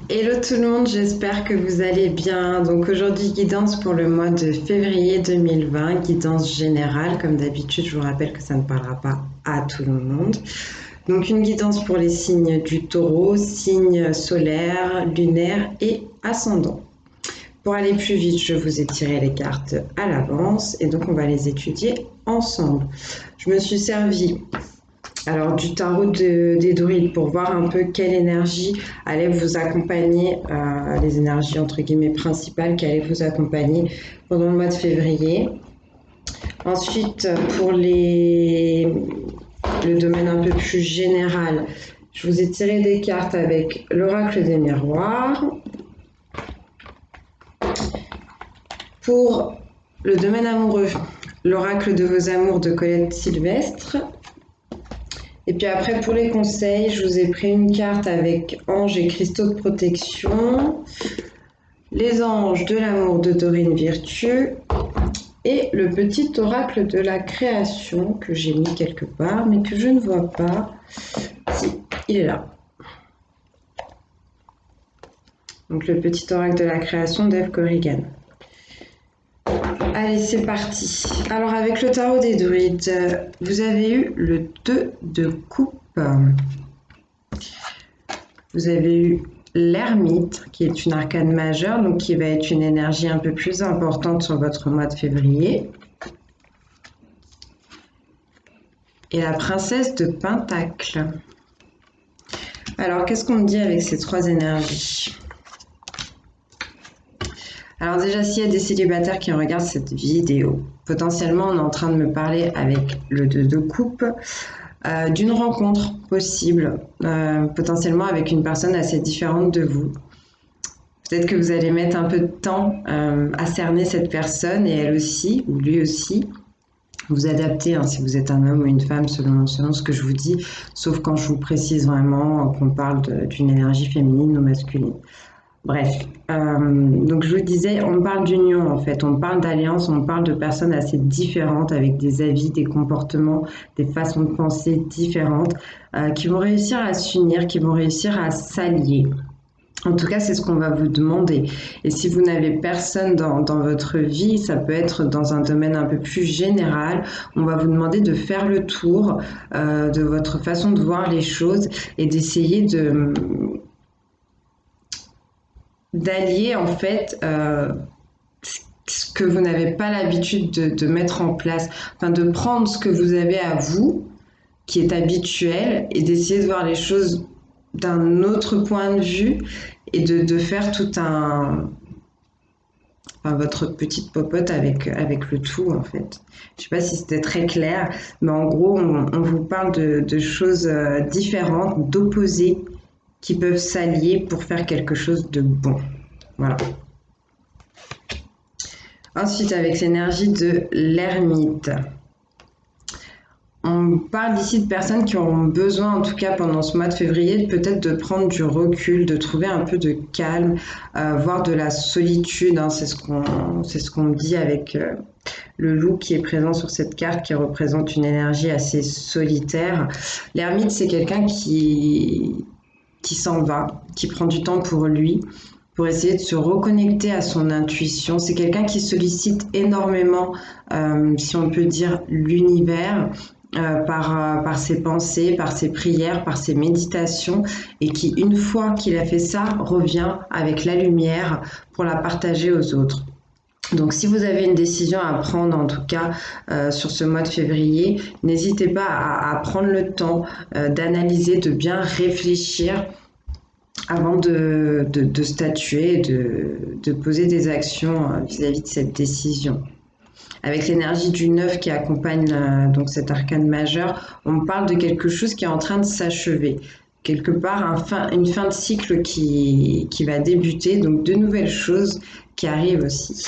Hello tout le monde, j'espère que vous allez bien. Donc aujourd'hui, guidance pour le mois de février 2020, guidance générale. Comme d'habitude, je vous rappelle que ça ne parlera pas à tout le monde. Donc une guidance pour les signes du taureau, signes solaires, lunaires et ascendants. Pour aller plus vite, je vous ai tiré les cartes à l'avance et donc on va les étudier ensemble. Je me suis servi du tarot des druides pour voir un peu quelle énergie allait vous accompagner, les énergies entre guillemets principales qui allaient vous accompagner pendant le mois de février. Ensuite, pour le domaine un peu plus général, je vous ai tiré des cartes avec l'oracle des miroirs. Pour le domaine amoureux, l'oracle de vos amours de Colette Sylvestre. Et puis après, pour les conseils, je vous ai pris une carte avec anges et cristaux de protection, les anges de l'amour de Dorine Virtue et le petit oracle de la création que j'ai mis quelque part, mais que je ne vois pas. Si, il est là. Donc le petit oracle de la création d'Eve Corrigan. Allez, c'est parti. Alors avec le tarot des druides, vous avez eu le 2 de coupe. Vous avez eu l'ermite, qui est une arcane majeure, donc qui va être une énergie un peu plus importante sur votre mois de février. Et la princesse de Pentacle. Alors, qu'est-ce qu'on me dit avec ces trois énergies? Alors déjà, s'il y a des célibataires qui regardent cette vidéo, potentiellement on est en train de me parler avec le 2 de coupe, d'une rencontre possible, potentiellement avec une personne assez différente de vous. Peut-être que vous allez mettre un peu de temps à cerner cette personne et elle aussi, ou lui aussi. Vous adaptez si vous êtes un homme ou une femme selon ce que je vous dis, sauf quand je vous précise vraiment qu'on parle d'une énergie féminine ou masculine. Bref, donc je vous disais, on parle d'union en fait, on parle d'alliance, on parle de personnes assez différentes avec des avis, des comportements, des façons de penser différentes, qui vont réussir à s'unir, qui vont réussir à s'allier. En tout cas, c'est ce qu'on va vous demander. Et si vous n'avez personne dans votre vie, ça peut être dans un domaine un peu plus général, on va vous demander de faire le tour de votre façon de voir les choses et d'essayer d'allier en fait ce que vous n'avez pas l'habitude de mettre en place, enfin de prendre ce que vous avez à vous, qui est habituel, et d'essayer de voir les choses d'un autre point de vue et de faire tout votre petite popote avec le tout en fait. Je sais pas si c'était très clair, mais en gros on vous parle de choses différentes, d'opposés qui peuvent s'allier pour faire quelque chose de bon. Voilà. Ensuite, avec l'énergie de l'ermite. On parle ici de personnes qui ont besoin, en tout cas pendant ce mois de février, peut-être de prendre du recul, de trouver un peu de calme, voire de la solitude. C'est ce qu'on dit avec le loup qui est présent sur cette carte, qui représente une énergie assez solitaire. L'ermite, c'est quelqu'un qui s'en va, qui prend du temps pour lui, pour essayer de se reconnecter à son intuition. C'est quelqu'un qui sollicite énormément, si on peut dire, l'univers. Par ses pensées, par ses prières, par ses méditations, et qui, une fois qu'il a fait ça, revient avec la lumière pour la partager aux autres. Donc si vous avez une décision à prendre, en tout cas sur ce mois de février, n'hésitez pas à prendre le temps d'analyser, de bien réfléchir avant de statuer, de poser des actions vis-à-vis de cette décision. Avec l'énergie du 9 qui accompagne donc cet arcane majeur, on parle de quelque chose qui est en train de s'achever. Quelque part, une fin de cycle qui va débuter, donc de nouvelles choses qui arrivent aussi.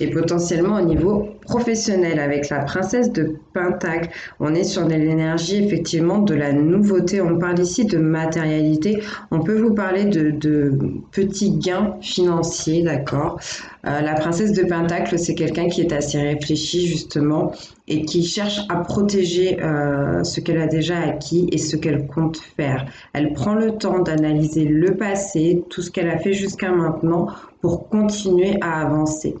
et potentiellement au niveau professionnel. Avec la princesse de Pentacle, on est sur l'énergie effectivement de la nouveauté. On parle ici de matérialité. On peut vous parler de petits gains financiers, d'accord. La princesse de Pentacle, c'est quelqu'un qui est assez réfléchi justement et qui cherche à protéger ce qu'elle a déjà acquis et ce qu'elle compte faire. Elle prend le temps d'analyser le passé, tout ce qu'elle a fait jusqu'à maintenant pour continuer à avancer.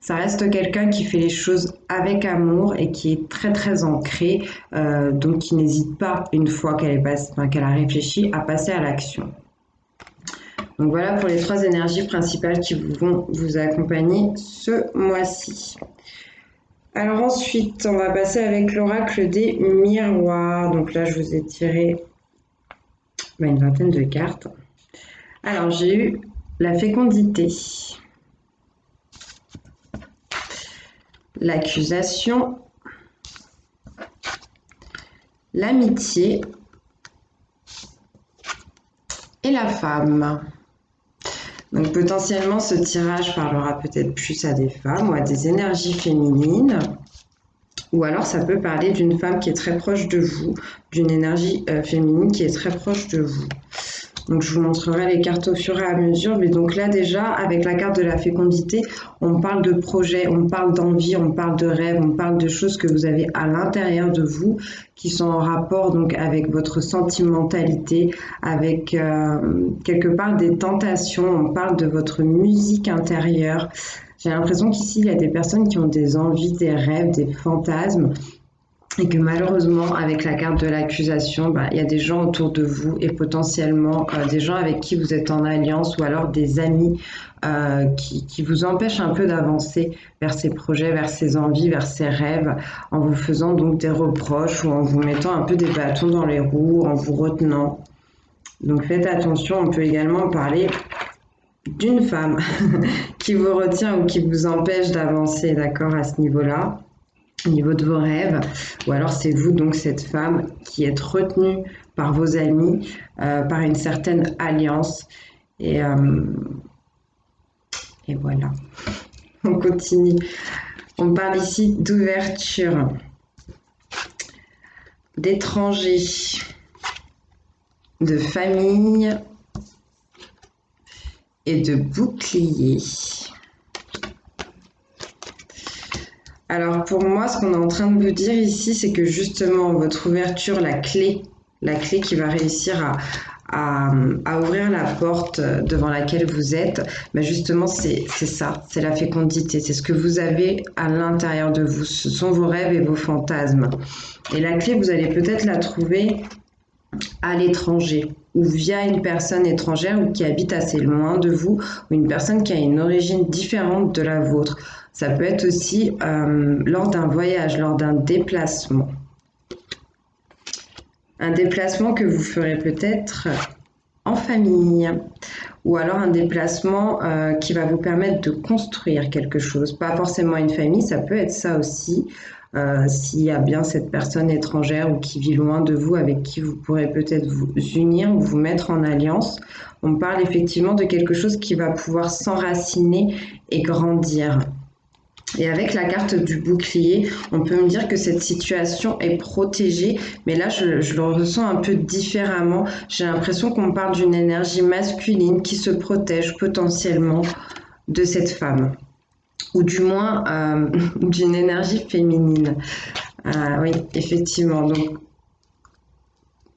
Ça reste quelqu'un qui fait les choses avec amour et qui est très très ancré, donc qui n'hésite pas, une fois qu'elle a réfléchi, à passer à l'action. Donc voilà pour les 3 énergies principales qui vont vous accompagner ce mois-ci. Alors ensuite, on va passer avec l'oracle des miroirs. Donc là, je vous ai tiré une vingtaine de cartes. Alors j'ai eu la fécondité, l'accusation, l'amitié et la femme. Donc potentiellement, ce tirage parlera peut-être plus à des femmes ou à des énergies féminines. Ou alors ça peut parler d'une femme qui est très proche de vous, d'une énergie féminine qui est très proche de vous. Donc je vous montrerai les cartes au fur et à mesure, mais donc là déjà avec la carte de la fécondité, on parle de projet, on parle d'envie, on parle de rêve, on parle de choses que vous avez à l'intérieur de vous qui sont en rapport donc avec votre sentimentalité, avec quelque part des tentations, on parle de votre musique intérieure. J'ai l'impression qu'ici il y a des personnes qui ont des envies, des rêves, des fantasmes, et que malheureusement, avec la carte de l'accusation, il y a des gens autour de vous et potentiellement des gens avec qui vous êtes en alliance ou alors des amis qui vous empêchent un peu d'avancer vers ces projets, vers ces envies, vers ces rêves, en vous faisant donc des reproches ou en vous mettant un peu des bâtons dans les roues, en vous retenant. Donc faites attention, on peut également parler d'une femme qui vous retient ou qui vous empêche d'avancer, d'accord, à ce niveau-là, au niveau de vos rêves, ou alors c'est vous, donc cette femme, qui êtes retenue par vos amis, par une certaine alliance, et voilà. On continue. On parle ici d'ouverture, d'étrangers, de famille et de bouclier. Alors pour moi, ce qu'on est en train de vous dire ici, c'est que justement votre ouverture, la clé qui va réussir à ouvrir la porte devant laquelle vous êtes, justement c'est ça, c'est la fécondité, c'est ce que vous avez à l'intérieur de vous, ce sont vos rêves et vos fantasmes. Et la clé, vous allez peut-être la trouver à l'étranger ou via une personne étrangère ou qui habite assez loin de vous ou une personne qui a une origine différente de la vôtre. Ça peut être aussi lors d'un voyage, lors d'un déplacement. Un déplacement que vous ferez peut-être en famille ou alors un déplacement qui va vous permettre de construire quelque chose. Pas forcément une famille, ça peut être ça aussi. S'il y a bien cette personne étrangère ou qui vit loin de vous, avec qui vous pourrez peut-être vous unir ou vous mettre en alliance. On parle effectivement de quelque chose qui va pouvoir s'enraciner et grandir. Et avec la carte du bouclier, on peut me dire que cette situation est protégée, mais là je le ressens un peu différemment. J'ai l'impression qu'on parle d'une énergie masculine qui se protège potentiellement de cette femme, ou du moins d'une énergie féminine. Oui, effectivement. Donc,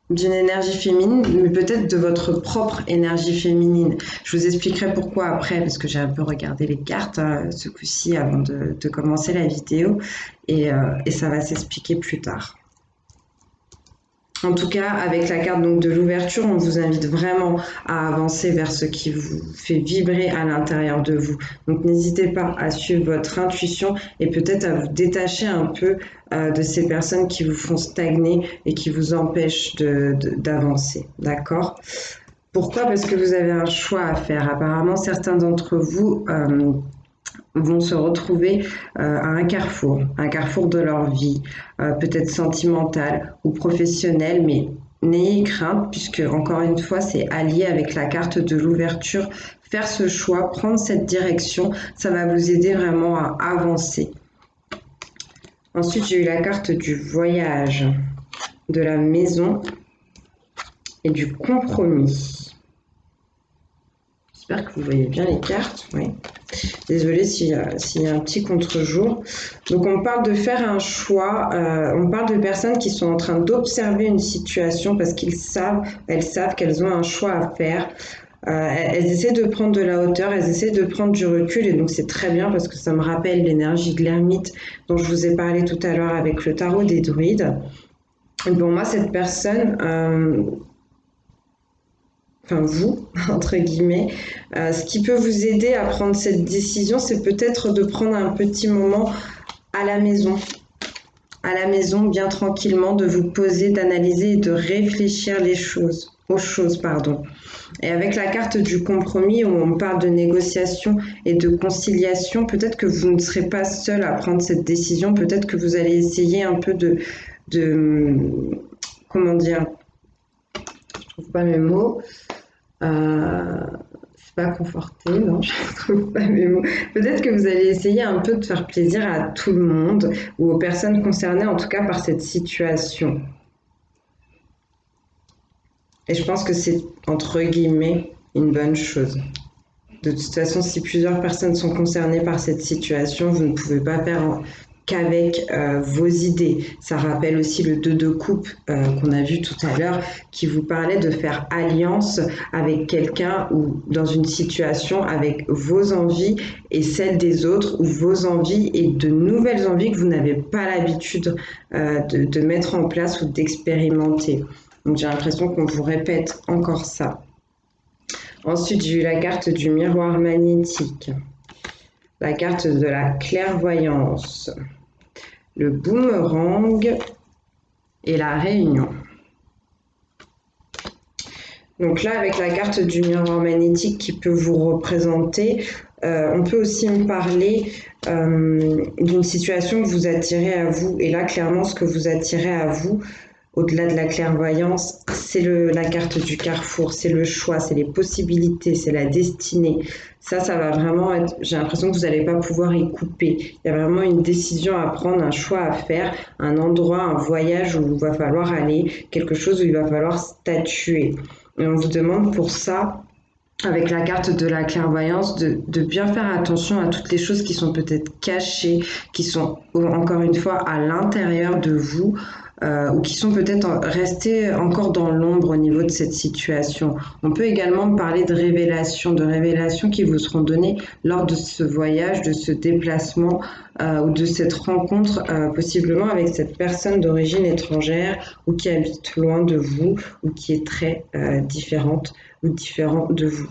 d'une énergie féminine, mais peut-être de votre propre énergie féminine. Je vous expliquerai pourquoi après, parce que j'ai un peu regardé les cartes ce coup-ci avant de commencer la vidéo, et ça va s'expliquer plus tard. En tout cas, avec la carte donc de l'ouverture, on vous invite vraiment à avancer vers ce qui vous fait vibrer à l'intérieur de vous. Donc n'hésitez pas à suivre votre intuition et peut-être à vous détacher un peu de ces personnes qui vous font stagner et qui vous empêchent d'avancer. D'accord ? Pourquoi ? Parce que vous avez un choix à faire. Apparemment, certains d'entre vous vont se retrouver à un carrefour de leur vie, peut-être sentimental ou professionnel, mais n'ayez crainte puisque, encore une fois, c'est allié avec la carte de l'ouverture faire ce choix, prendre cette direction, ça va vous aider vraiment à avancer. Ensuite, j'ai eu la carte du voyage, de la maison et du compromis. J'espère que vous voyez bien les cartes. Oui. Désolée s'il y a un petit contre-jour. Donc, on parle de faire un choix. On parle de personnes qui sont en train d'observer une situation parce elles savent qu'elles ont un choix à faire. Elles essaient de prendre de la hauteur, elles essaient de prendre du recul et donc c'est très bien parce que ça me rappelle l'énergie de l'ermite dont je vous ai parlé tout à l'heure avec le tarot des druides. Et pour moi, cette personne, enfin vous, entre guillemets, ce qui peut vous aider à prendre cette décision, c'est peut-être de prendre un petit moment à la maison, bien tranquillement, de vous poser, d'analyser et de réfléchir aux choses, pardon. Et avec la carte du compromis où on parle de négociation et de conciliation, peut-être que vous ne serez pas seul à prendre cette décision, peut-être que vous allez essayer un peu de comment dire, je trouve pas mes mots, c'est pas conforté, non, je trouve pas mes mots. Peut-être que vous allez essayer un peu de faire plaisir à tout le monde ou aux personnes concernées, en tout cas par cette situation. Et je pense que c'est, entre guillemets, une bonne chose. De toute façon, si plusieurs personnes sont concernées par cette situation, vous ne pouvez pas faire qu'avec vos idées. Ça rappelle aussi le 2 de coupe qu'on a vu tout à l'heure, qui vous parlait de faire alliance avec quelqu'un ou dans une situation avec vos envies et celles des autres, ou vos envies et de nouvelles envies que vous n'avez pas l'habitude de mettre en place ou d'expérimenter. Donc j'ai l'impression qu'on vous répète encore ça. Ensuite, j'ai eu la carte du miroir magnétique, la carte de la clairvoyance, le boomerang et la réunion. Donc là, avec la carte du miroir magnétique qui peut vous représenter, on peut aussi me parler d'une situation que vous attirez à vous. Et là, clairement, ce que vous attirez à vous, au-delà de la clairvoyance, c'est la carte du carrefour, c'est le choix, c'est les possibilités, c'est la destinée. Ça va vraiment être, j'ai l'impression que vous n'allez pas pouvoir y couper. Il y a vraiment une décision à prendre, un choix à faire, un endroit, un voyage où il va falloir aller, quelque chose où il va falloir statuer. Et on vous demande pour ça, avec la carte de la clairvoyance, de bien faire attention à toutes les choses qui sont peut-être cachées, qui sont encore une fois à l'intérieur de vous, ou qui sont peut-être restées encore dans l'ombre au niveau de cette situation. On peut également parler de révélations qui vous seront données lors de ce voyage, de ce déplacement ou de cette rencontre, possiblement avec cette personne d'origine étrangère ou qui habite loin de vous ou qui est très différente ou différent de vous.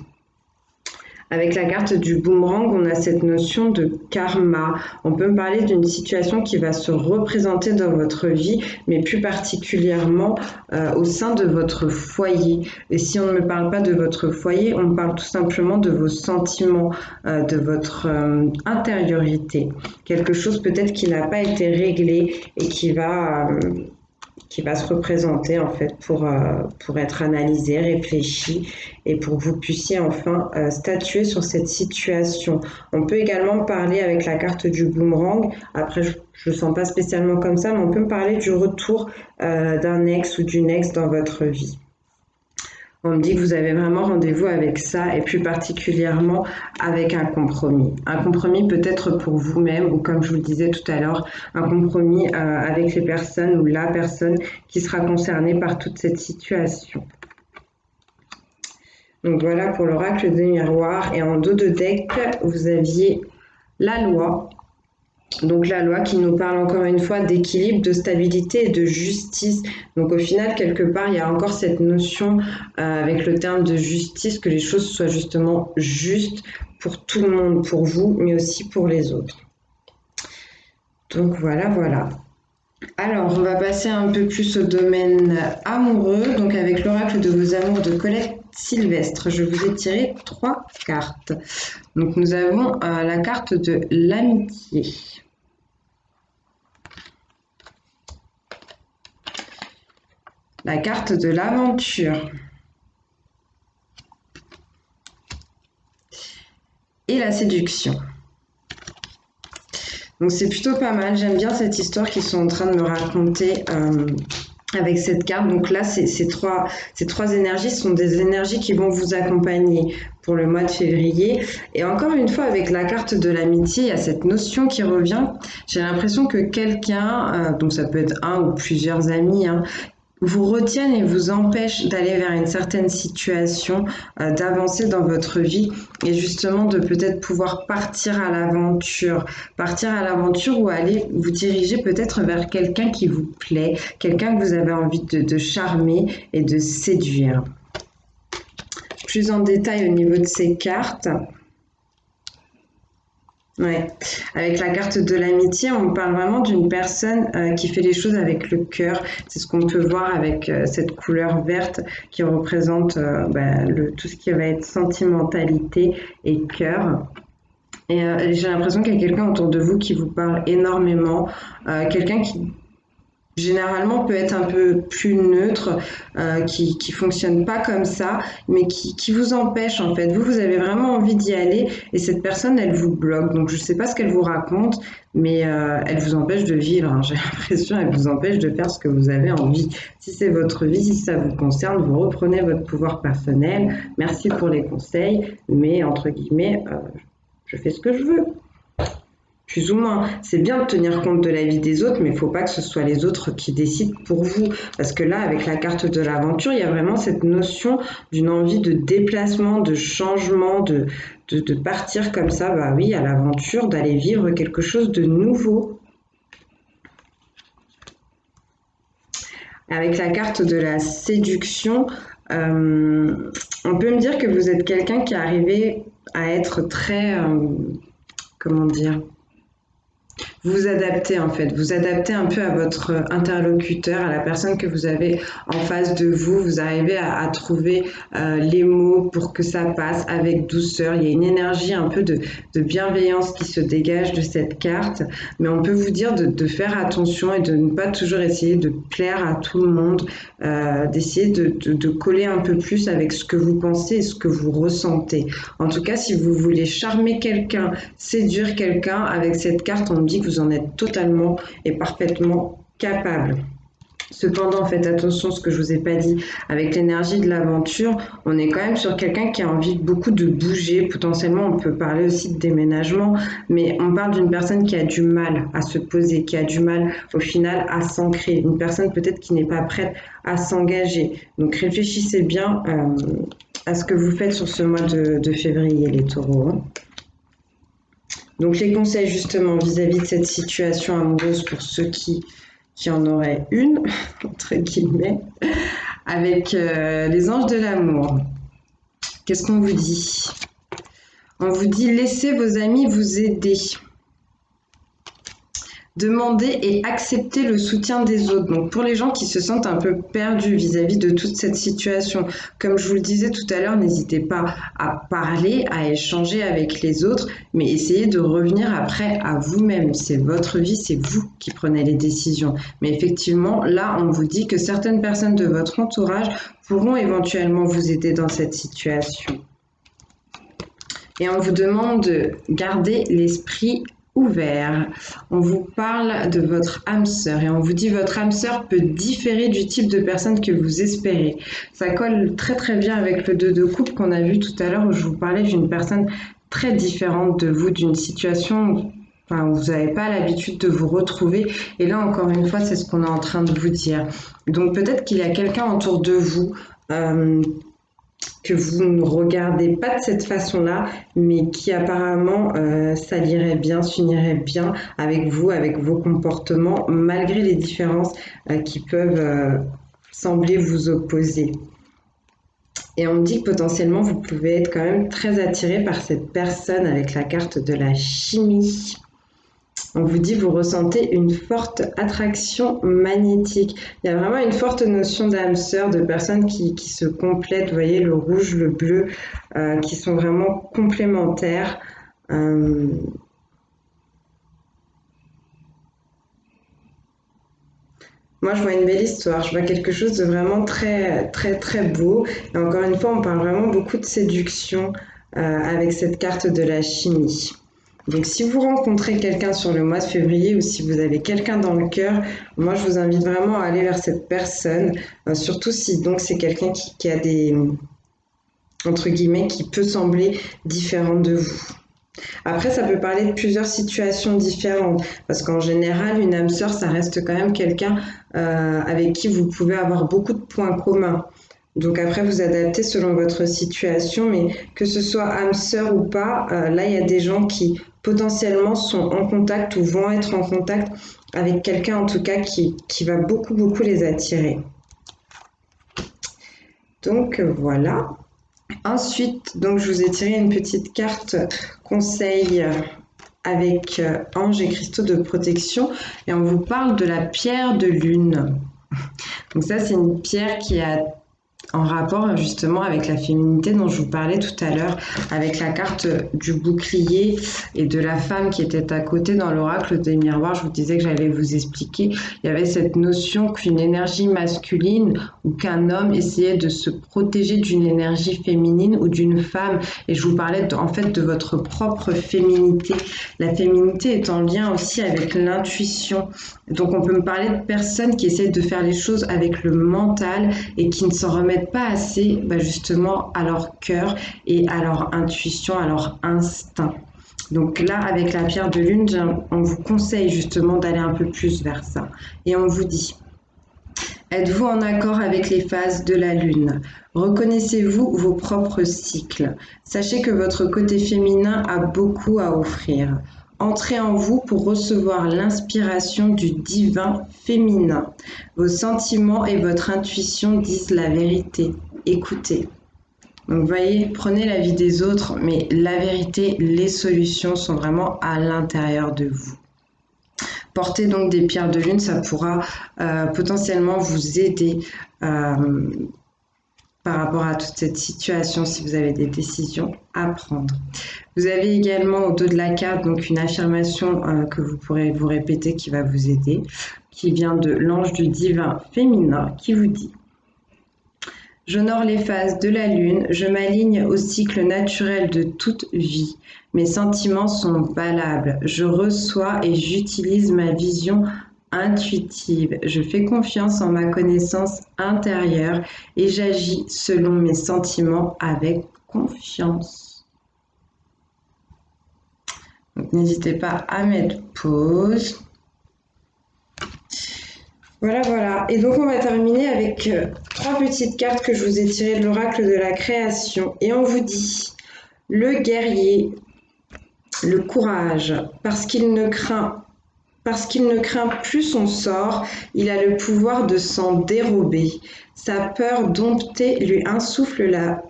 Avec la carte du boomerang, on a cette notion de karma. On peut me parler d'une situation qui va se représenter dans votre vie, mais plus particulièrement au sein de votre foyer. Et si on ne me parle pas de votre foyer, on me parle tout simplement de vos sentiments, de votre intériorité. Quelque chose peut-être qui n'a pas été réglé et qui va se représenter en fait pour être analysé, réfléchi et pour que vous puissiez enfin statuer sur cette situation. On peut également parler avec la carte du boomerang, après je ne le sens pas spécialement comme ça, mais on peut me parler du retour d'un ex ou d'une ex dans votre vie. On me dit que vous avez vraiment rendez-vous avec ça et plus particulièrement avec un compromis. Un compromis peut-être pour vous-même ou comme je vous le disais tout à l'heure, un compromis avec les personnes ou la personne qui sera concernée par toute cette situation. Donc voilà pour l'oracle des miroirs et en dos de deck, vous aviez la loi. Donc la loi qui nous parle encore une fois d'équilibre, de stabilité et de justice. Donc au final, quelque part, il y a encore cette notion avec le terme de justice, que les choses soient justement justes pour tout le monde, pour vous, mais aussi pour les autres. Donc voilà. Alors, on va passer un peu plus au domaine amoureux, donc avec l'oracle de vos amours de Colette Sylvestre. Je vous ai tiré 3 cartes. Donc nous avons la carte de l'amitié. La carte de l'aventure. et la séduction. Donc c'est plutôt pas mal. J'aime bien cette histoire qu'ils sont en train de me raconter avec cette carte. Donc là, ces trois énergies sont des énergies qui vont vous accompagner pour le mois de février. Et encore une fois, avec la carte de l'amitié, il y a cette notion qui revient. J'ai l'impression que quelqu'un, donc ça peut être un ou plusieurs amis, hein, vous retiennent et vous empêchent d'aller vers une certaine situation, d'avancer dans votre vie et justement de peut-être pouvoir partir à l'aventure ou aller vous diriger peut-être vers quelqu'un qui vous plaît, quelqu'un que vous avez envie de charmer et de séduire. Plus en détail au niveau de ces cartes. Ouais, avec la carte de l'amitié, on parle vraiment d'une personne qui fait les choses avec le cœur. C'est ce qu'on peut voir avec cette couleur verte qui représente tout ce qui va être sentimentalité et cœur. Et j'ai l'impression qu'il y a quelqu'un autour de vous qui vous parle énormément, quelqu'un qui généralement peut être un peu plus neutre, qui fonctionne pas comme ça, mais qui vous empêche en fait. Vous avez vraiment envie d'y aller et cette personne, elle vous bloque. Donc je sais pas ce qu'elle vous raconte, mais elle vous empêche de vivre, hein. J'ai l'impression, elle vous empêche de faire ce que vous avez envie. Si c'est votre vie, si ça vous concerne, vous reprenez votre pouvoir personnel. Merci pour les conseils, mais entre guillemets, je fais ce que je veux. Plus ou moins. C'est bien de tenir compte de la vie des autres, mais il ne faut pas que ce soit les autres qui décident pour vous. Parce que là, avec la carte de l'aventure, il y a vraiment cette notion d'une envie de déplacement, de changement, de partir comme ça, bah oui, à l'aventure, d'aller vivre quelque chose de nouveau. Avec la carte de la séduction, on peut me dire que vous êtes quelqu'un qui est arrivé à être très, comment dire, vous adaptez en fait, vous adaptez un peu à votre interlocuteur, à la personne que vous avez en face de vous. Vous arrivez à trouver les mots pour que ça passe avec douceur. Il y a une énergie un peu de bienveillance qui se dégage de cette carte, mais on peut vous dire de faire attention et de ne pas toujours essayer de plaire à tout le monde, d'essayer de coller un peu plus avec ce que vous pensez et ce que vous ressentez. En tout cas, si vous voulez charmer quelqu'un, séduire quelqu'un, avec cette carte, on me dit que vous en êtes totalement et parfaitement capable. Cependant, faites attention à ce que je vous ai pas dit. Avec l'énergie de l'aventure, on est quand même sur quelqu'un qui a envie beaucoup de bouger. Potentiellement, on peut parler aussi de déménagement, mais on parle d'une personne qui a du mal à se poser, qui a du mal au final à s'ancrer. Une personne peut-être qui n'est pas prête à s'engager. Donc réfléchissez bien à ce que vous faites sur ce mois de février, les taureaux, hein. Donc les conseils justement vis-à-vis de cette situation amoureuse pour ceux qui en auraient une, entre guillemets, avec les anges de l'amour. Qu'est-ce qu'on vous dit? On vous dit laissez vos amis vous aider. Demandez et acceptez le soutien des autres. Donc pour les gens qui se sentent un peu perdus vis-à-vis de toute cette situation, comme je vous le disais tout à l'heure, n'hésitez pas à parler, à échanger avec les autres, mais essayez de revenir après à vous-même. C'est votre vie, c'est vous qui prenez les décisions. Mais effectivement, là, on vous dit que certaines personnes de votre entourage pourront éventuellement vous aider dans cette situation. Et on vous demande de garder l'esprit ouvert. On vous parle de votre âme sœur et on vous dit votre âme sœur peut différer du type de personne que vous espérez. Ça colle très très bien avec le 2 de coupe qu'on a vu tout à l'heure où je vous parlais d'une personne très différente de vous, d'une situation où vous n'avez pas l'habitude de vous retrouver. Et là, encore une fois, c'est ce qu'on est en train de vous dire. Donc peut-être qu'il y a quelqu'un autour de vous que vous ne regardez pas de cette façon-là, mais qui apparemment s'allierait bien, s'unirait bien avec vous, avec vos comportements, malgré les différences qui peuvent sembler vous opposer. Et on me dit que potentiellement, vous pouvez être quand même très attiré par cette personne avec la carte de la chimie. On vous dit vous ressentez une forte attraction magnétique. Il y a vraiment une forte notion d'âme sœur, de personnes qui se complètent, vous voyez, le rouge, le bleu, qui sont vraiment complémentaires. Moi, je vois une belle histoire, je vois quelque chose de vraiment très, très, très beau. Et encore une fois, on parle vraiment beaucoup de séduction avec cette carte de la chimie. Donc si vous rencontrez quelqu'un sur le mois de février ou si vous avez quelqu'un dans le cœur, moi je vous invite vraiment à aller vers cette personne, surtout si donc c'est quelqu'un qui a des, entre guillemets, qui peut sembler différent de vous. Après, ça peut parler de plusieurs situations différentes, parce qu'en général, une âme sœur, ça reste quand même quelqu'un avec qui vous pouvez avoir beaucoup de points communs. Donc après, vous adaptez selon votre situation, mais que ce soit âme sœur ou pas, là, il y a des gens qui potentiellement sont en contact ou vont être en contact avec quelqu'un, en tout cas, qui va beaucoup, beaucoup les attirer. Donc voilà. Ensuite, donc, je vous ai tiré une petite carte conseil avec anges et cristaux de protection et on vous parle de la pierre de lune. Donc ça, c'est une pierre qui a en rapport justement avec la féminité dont je vous parlais tout à l'heure, avec la carte du bouclier et de la femme qui était à côté dans l'oracle des miroirs. Je vous disais que j'allais vous expliquer. Il y avait cette notion qu'une énergie masculine ou qu'un homme essayait de se protéger d'une énergie féminine ou d'une femme. Et je vous parlais en fait de votre propre féminité. La féminité est en lien aussi avec l'intuition. Donc on peut me parler de personnes qui essaient de faire les choses avec le mental et qui ne s'en remettent pas assez justement à leur cœur et à leur intuition, à leur instinct. Donc là, avec la pierre de lune, on vous conseille justement d'aller un peu plus vers ça. Et on vous dit, êtes-vous en accord avec les phases de la lune? Reconnaissez-vous vos propres cycles? Sachez que votre côté féminin a beaucoup à offrir. Entrez en vous pour recevoir l'inspiration du divin féminin. Vos sentiments et votre intuition disent la vérité. Écoutez. Donc vous voyez, prenez la vie des autres, mais la vérité, les solutions sont vraiment à l'intérieur de vous. Porter donc des pierres de lune, ça pourra potentiellement vous aider par rapport à toute cette situation si vous avez des décisions à prendre. Vous avez également au dos de la carte donc une affirmation que vous pourrez vous répéter qui va vous aider, qui vient de l'ange du divin féminin qui vous dit: j'honore les phases de la lune, je m'aligne au cycle naturel de toute vie. Mes sentiments sont valables, je reçois et j'utilise ma vision intuitive. Je fais confiance en ma connaissance intérieure et j'agis selon mes sentiments avec confiance. Donc n'hésitez pas à mettre pause. Voilà. Et donc on va terminer avec trois petites cartes que je vous ai tirées de l'oracle de la création. Et on vous dit, le guerrier, le courage, parce qu'il ne craint plus son sort, il a le pouvoir de s'en dérober. Sa peur domptée lui insuffle la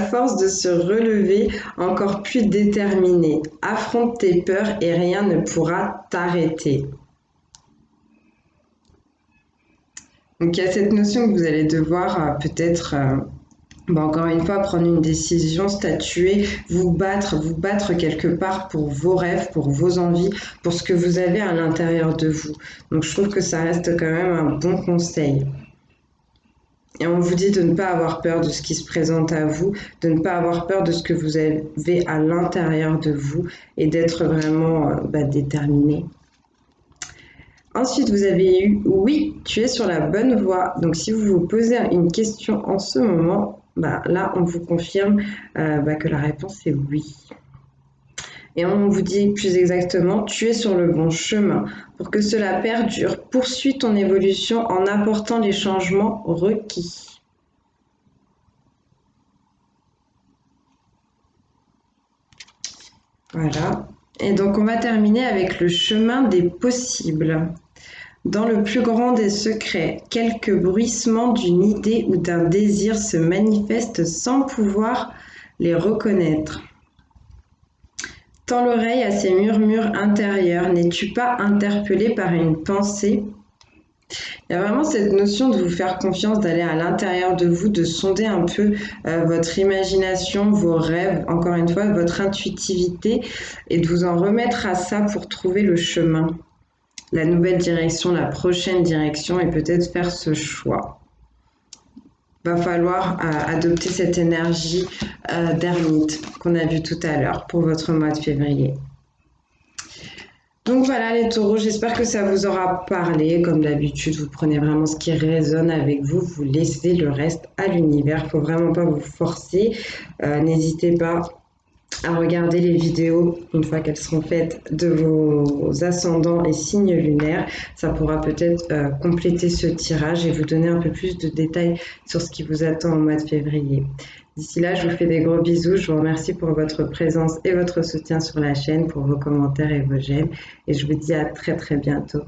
force de se relever encore plus déterminé. Affronte tes peurs et rien ne pourra t'arrêter. Donc il y a cette notion que vous allez devoir peut-être encore une fois, prendre une décision, statuer, vous battre quelque part pour vos rêves, pour vos envies, pour ce que vous avez à l'intérieur de vous. Donc je trouve que ça reste quand même un bon conseil. Et on vous dit de ne pas avoir peur de ce qui se présente à vous, de ne pas avoir peur de ce que vous avez à l'intérieur de vous et d'être vraiment déterminé. Ensuite, vous avez eu « Oui, tu es sur la bonne voie ». Donc, si vous vous posez une question en ce moment, là, on vous confirme que la réponse est « oui ». Et on vous dit plus exactement « Tu es sur le bon chemin ». Pour que cela perdure, poursuis ton évolution en apportant les changements requis. Voilà. Et donc, on va terminer avec le chemin des possibles. Dans le plus grand des secrets, quelques bruissements d'une idée ou d'un désir se manifestent sans pouvoir les reconnaître. Tends l'oreille à ces murmures intérieurs. N'es-tu pas interpellé par une pensée? Il y a vraiment cette notion de vous faire confiance, d'aller à l'intérieur de vous, de sonder un peu votre imagination, vos rêves, encore une fois, votre intuitivité, et de vous en remettre à ça pour trouver le chemin, la nouvelle direction, la prochaine direction, et peut-être faire ce choix. va falloir adopter cette énergie d'ermite qu'on a vu tout à l'heure pour votre mois de février. Donc voilà les taureaux, j'espère que ça vous aura parlé. Comme d'habitude, vous prenez vraiment ce qui résonne avec vous, vous laissez le reste à l'univers. Il ne faut vraiment pas vous forcer. N'hésitez pas à regarder les vidéos une fois qu'elles seront faites de vos ascendants et signes lunaires. Ça pourra peut-être compléter ce tirage et vous donner un peu plus de détails sur ce qui vous attend au mois de février. D'ici là, je vous fais des gros bisous. Je vous remercie pour votre présence et votre soutien sur la chaîne, pour vos commentaires et vos j'aime. Et je vous dis à très très bientôt.